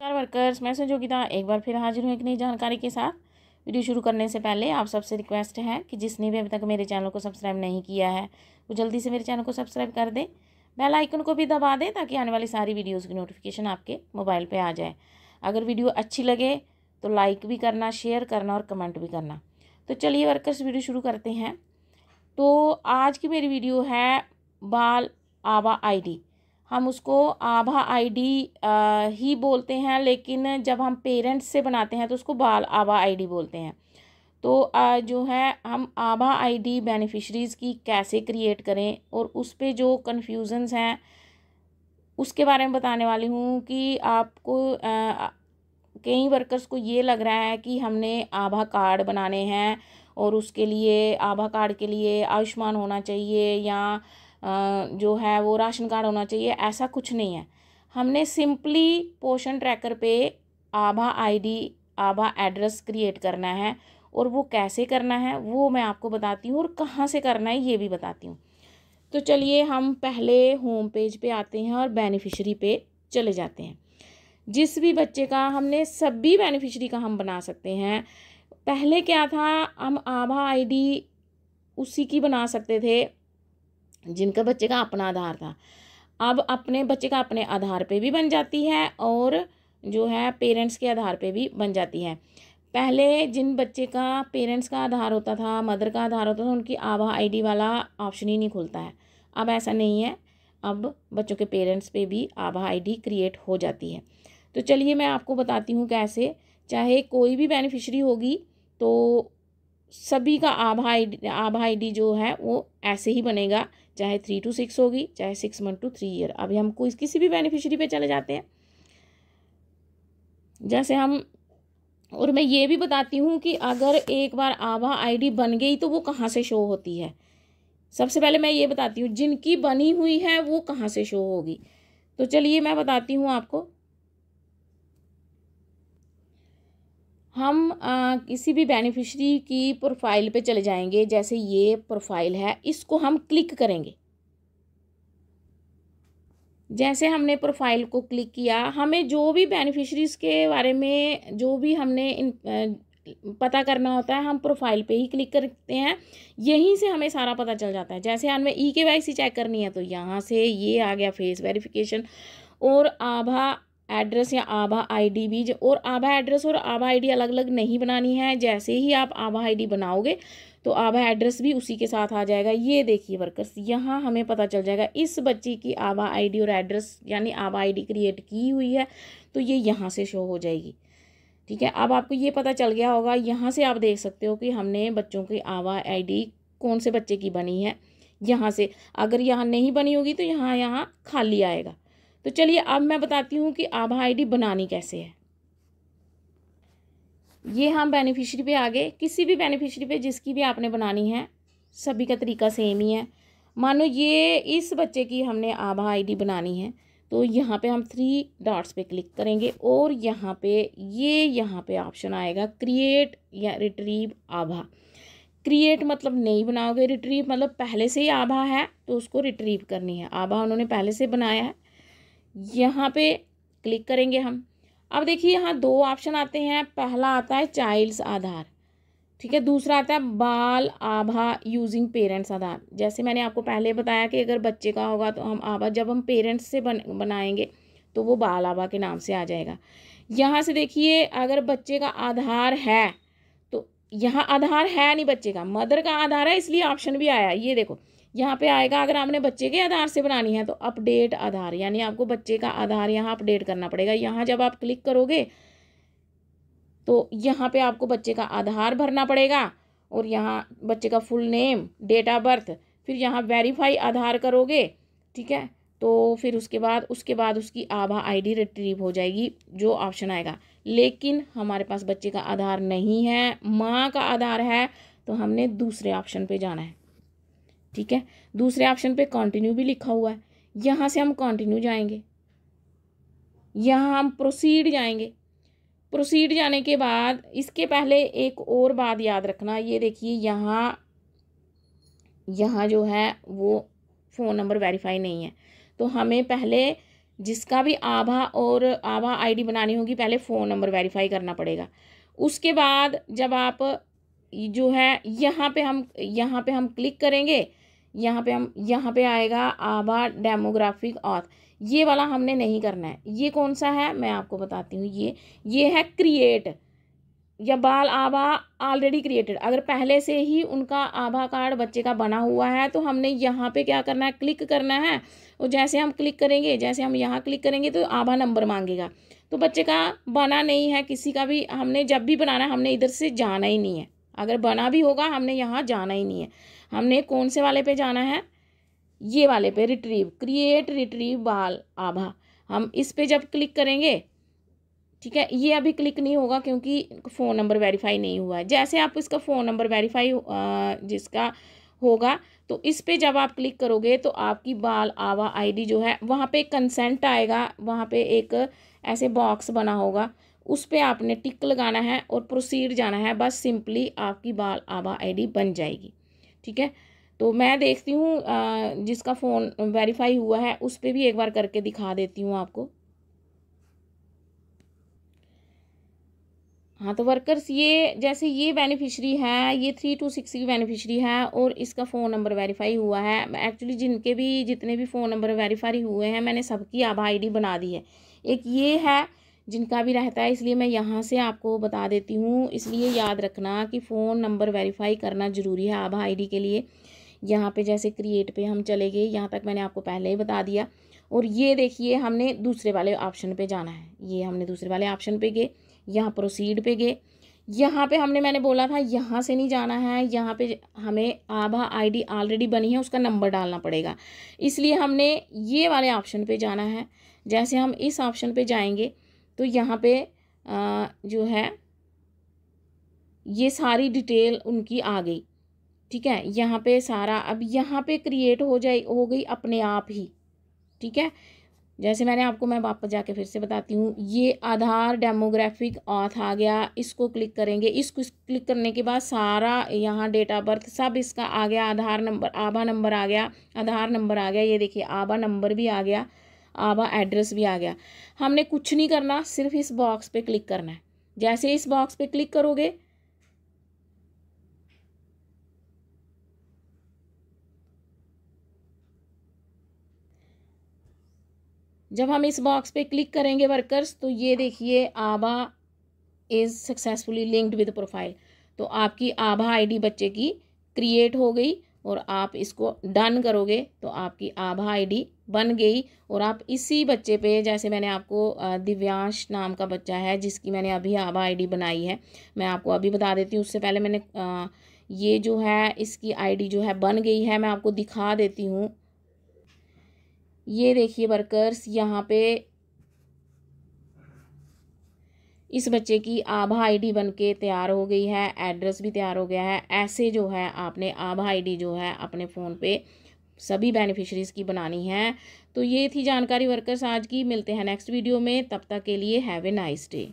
नमस्कार वर्कर्स, मैं संजोगिता एक बार फिर हाजिर हूँ एक नई जानकारी के साथ। वीडियो शुरू करने से पहले आप सबसे रिक्वेस्ट है कि जिसने भी अभी तक मेरे चैनल को सब्सक्राइब नहीं किया है वो जल्दी से मेरे चैनल को सब्सक्राइब कर दें, बेल आइकन को भी दबा दें ताकि आने वाली सारी वीडियोज़ की नोटिफिकेशन आपके मोबाइल पर आ जाए। अगर वीडियो अच्छी लगे तो लाइक भी करना, शेयर करना और कमेंट भी करना। तो चलिए वर्कर्स, वीडियो शुरू करते हैं। तो आज की मेरी वीडियो है बाल आभा आईडी। हम उसको आभा आईडी ही बोलते हैं, लेकिन जब हम पेरेंट्स से बनाते हैं तो उसको बाल आभा आईडी बोलते हैं। तो जो है हम आभा आईडी बेनिफिशरीज़ की कैसे क्रिएट करें और उस पे जो कन्फ्यूज़न्स हैं उसके बारे में बताने वाली हूँ कि आपको कई वर्कर्स को ये लग रहा है कि हमने आभा कार्ड बनाने हैं और उसके लिए आभा कार्ड के लिए आयुष्मान होना चाहिए या जो है वो राशन कार्ड होना चाहिए। ऐसा कुछ नहीं है। हमने सिंपली पोषण ट्रैकर पे आभा आईडी, आभा एड्रेस क्रिएट करना है और वो कैसे करना है वो मैं आपको बताती हूँ और कहाँ से करना है ये भी बताती हूँ। तो चलिए हम पहले होम पेज पे आते हैं और बेनिफिशरी पे चले जाते हैं। जिस भी बच्चे का हमने सभी बेनिफिशरी का हम बना सकते हैं। पहले क्या था, हम आभा आईडी उसी की बना सकते थे जिनका बच्चे का अपना आधार था। अब अपने बच्चे का अपने आधार पे भी बन जाती है और जो है पेरेंट्स के आधार पे भी बन जाती है। पहले जिन बच्चे का पेरेंट्स का आधार होता था, मदर का आधार होता था, उनकी आभा आईडी वाला ऑप्शन ही नहीं खुलता है। अब ऐसा नहीं है, अब बच्चों के पेरेंट्स पे भी आभा आईडी क्रिएट हो जाती है। तो चलिए मैं आपको बताती हूँ कैसे। चाहे कोई भी बेनिफिशरी होगी तो सभी का आभा आईडी जो है वो ऐसे ही बनेगा, चाहे 3 to 6 होगी, चाहे 6 month to 3 year। अभी हम कोई किसी भी बेनिफिशरी पे चले जाते हैं। जैसे हम, और मैं ये भी बताती हूँ कि अगर एक बार आभा आईडी बन गई तो वो कहाँ से शो होती है। सबसे पहले मैं ये बताती हूँ जिनकी बनी हुई है वो कहाँ से शो होगी। तो चलिए मैं बताती हूँ आपको। हम किसी भी बेनिफिशरी की प्रोफाइल पे चले जाएंगे। जैसे ये प्रोफाइल है, इसको हम क्लिक करेंगे। जैसे हमने प्रोफाइल को क्लिक किया, हमें जो भी बेनिफिशरीज़ के बारे में जो भी हमने पता करना होता है हम प्रोफाइल पे ही क्लिक करते हैं। यहीं से हमें सारा पता चल जाता है। जैसे हमें EKYC चेक करनी है तो यहाँ से ये आ गया फेस वेरिफिकेशन और आभा एड्रेस या आभा आईडी भी। और आभा एड्रेस और आभा आईडी अलग अलग नहीं बनानी है। जैसे ही आप आभा आईडी बनाओगे तो आभा एड्रेस भी उसी के साथ आ जाएगा। ये देखिए वर्कर्स, यहाँ हमें पता चल जाएगा इस बच्ची की आभा आईडी और एड्रेस यानी आभा आईडी क्रिएट की हुई है तो ये यहाँ से शो हो जाएगी। ठीक है, अब आपको ये पता चल गया होगा। यहाँ से आप देख सकते हो कि हमने बच्चों की आभा आईडी कौन से बच्चे की बनी है। यहाँ से अगर यहाँ नहीं बनी होगी तो यहाँ खाली आएगा। तो चलिए अब मैं बताती हूँ कि आभा आईडी बनानी कैसे है। ये हम बेनिफिशरी पे आ गए। किसी भी बेनिफिशरी पे जिसकी भी आपने बनानी है सभी का तरीका सेम ही है। मानो ये इस बच्चे की हमने आभा आईडी बनानी है तो यहाँ पे हम 3 डॉट्स पे क्लिक करेंगे और यहाँ पे ऑप्शन आएगा क्रिएट या रिट्रीव आभा। क्रिएट मतलब नहीं बनाओगे, रिट्रीव मतलब पहले से ही आभा है तो उसको रिट्रीव करनी है। आभा उन्होंने पहले से बनाया है, यहाँ पे क्लिक करेंगे हम। अब देखिए यहाँ 2 ऑप्शन आते हैं। पहला आता है चाइल्ड्स आधार, ठीक है। दूसरा आता है बाल आभा यूजिंग पेरेंट्स आधार। जैसे मैंने आपको पहले बताया कि अगर बच्चे का होगा तो हम आभा, जब हम पेरेंट्स से बनाएंगे तो वो बाल आभा के नाम से आ जाएगा। यहाँ से देखिए अगर बच्चे का आधार है तो यहाँ आधार है नहीं, बच्चे का मदर का आधार है इसलिए ऑप्शन भी आया। ये देखो यहाँ पे आएगा अगर आपने बच्चे के आधार से बनानी है तो अपडेट आधार, यानी आपको बच्चे का आधार यहाँ अपडेट करना पड़ेगा। यहाँ जब आप क्लिक करोगे तो यहाँ पे आपको बच्चे का आधार भरना पड़ेगा और यहाँ बच्चे का full name, date of birth, फिर यहाँ वेरीफाई आधार करोगे, ठीक है। तो फिर उसके बाद उसकी आभा आईडी रिट्रीव हो जाएगी जो ऑप्शन आएगा। लेकिन हमारे पास बच्चे का आधार नहीं है, माँ का आधार है, तो हमने दूसरे ऑप्शन पे जाना है, ठीक है। दूसरे ऑप्शन पे कंटिन्यू भी लिखा हुआ है। यहाँ से हम कंटिन्यू जाएंगे, यहाँ हम प्रोसीड जाएंगे। प्रोसीड जाने के बाद इसके पहले एक और बात याद रखना। ये देखिए यहाँ जो है वो फ़ोन नंबर वेरीफाई नहीं है तो हमें पहले जिसका भी आभा और आभा आईडी बनानी होगी, पहले फ़ोन नंबर वेरीफाई करना पड़ेगा। उसके बाद जब आप जो है यहाँ पे हम क्लिक करेंगे, यहाँ पे आएगा आभा डेमोग्राफिक ऑथ, ये वाला हमने नहीं करना है। ये कौन सा है मैं आपको बताती हूँ। ये है क्रिएट या बाल आभा ऑलरेडी क्रिएटेड। अगर पहले से ही उनका आभा कार्ड बच्चे का बना हुआ है तो हमने यहाँ पे क्या करना है, क्लिक करना है। और जैसे हम क्लिक करेंगे, जैसे हम यहाँ क्लिक करेंगे तो आभा नंबर मांगेगा। तो बच्चे का बना नहीं है किसी का भी, हमने जब भी बनाना है हमने इधर से जाना ही नहीं है। अगर बना भी होगा हमने यहाँ जाना ही नहीं है। हमने कौन से वाले पे जाना है, ये वाले पे, रिट्रीव, क्रिएट रिट्रीव बाल आभा। हम इस पे जब क्लिक करेंगे, ठीक है, ये अभी क्लिक नहीं होगा क्योंकि फ़ोन नंबर वेरीफाई नहीं हुआ है। जैसे आप इसका फ़ोन नंबर वेरीफाई जिसका होगा तो इस पे जब आप क्लिक करोगे तो आपकी बाल आभा आईडी जो है, वहाँ पे कंसेंट आएगा, वहाँ पे एक ऐसे बॉक्स बना होगा, उस पे आपने टिक लगाना है और प्रोसीड जाना है। बस सिंपली आपकी बाल आभा आईडी बन जाएगी। ठीक है, तो मैं देखती हूँ जिसका फ़ोन वेरीफाई हुआ है उस पर भी एक बार करके दिखा देती हूँ आपको। हाँ, तो वर्कर्स ये जैसे ये बेनिफिशरी है, ये 326 की बेनिफिशरी है और इसका फ़ोन नंबर वेरीफाई हुआ है। एक्चुअली जितने भी फ़ोन नंबर वेरीफाई हुए हैं मैंने सबकी आभा आईडी बना दी है। एक ये है जिनका भी रहता है, इसलिए मैं यहाँ से आपको बता देती हूँ। इसलिए याद रखना कि फ़ोन नंबर वेरीफाई करना ज़रूरी है आभा आईडी के लिए। यहाँ पे जैसे क्रिएट पे हम चले गए, यहाँ तक मैंने आपको पहले ही बता दिया। और ये देखिए हमने दूसरे वाले ऑप्शन पे जाना है, ये हमने दूसरे वाले ऑप्शन पे गए, यहाँ प्रोसीड पे गए। यहाँ पे मैंने बोला था यहाँ से नहीं जाना है, यहाँ पे हमें आभा आईडी ऑलरेडी बनी है उसका नंबर डालना पड़ेगा, इसलिए हमने ये वाले ऑप्शन पे जाना है। जैसे हम इस ऑप्शन पे जाएंगे तो यहाँ पे जो है ये सारी डिटेल उनकी आ गई। ठीक है, यहाँ पे सारा अब यहाँ पे क्रिएट हो गई अपने आप ही। ठीक है, जैसे मैं वापस जाके फिर से बताती हूँ। ये आधार डेमोग्राफिक ऑथ आ गया, इसको क्लिक करेंगे। इसको क्लिक करने के बाद सारा यहाँ डेट ऑफ बर्थ सब इसका आ गया। आधार नंबर, आभा नंबर आ गया, आधार नंबर आ गया, ये देखिए आभा नंबर भी आ गया, आभा एड्रेस भी आ गया। हमने कुछ नहीं करना, सिर्फ इस बॉक्स पे क्लिक करना है। जैसे इस बॉक्स पे क्लिक करोगे जब हम इस बॉक्स पे क्लिक करेंगे वर्कर्स, तो ये देखिए आभा is successfully linked with profile. तो आपकी आभा आईडी बच्चे की क्रिएट हो गई और आप इसको डन करोगे तो आपकी आभा आईडी बन गई। और आप इसी बच्चे पे, जैसे मैंने आपको दिव्यांश नाम का बच्चा है जिसकी मैंने अभी आभा आईडी बनाई है, मैं आपको अभी बता देती हूँ। उससे पहले मैंने ये जो है इसकी आईडी जो है बन गई है, मैं आपको दिखा देती हूँ। ये देखिए वर्कर्स, यहाँ पे इस बच्चे की आभा आईडी बनके तैयार हो गई है, एड्रेस भी तैयार हो गया है। ऐसे जो है आपने आभा आईडी जो है अपने फ़ोन पे सभी बेनिफिशरीज़ की बनानी है। तो ये थी जानकारी वर्कर्स आज की। मिलते हैं नेक्स्ट वीडियो में, तब तक के लिए हैव ए नाइस डे।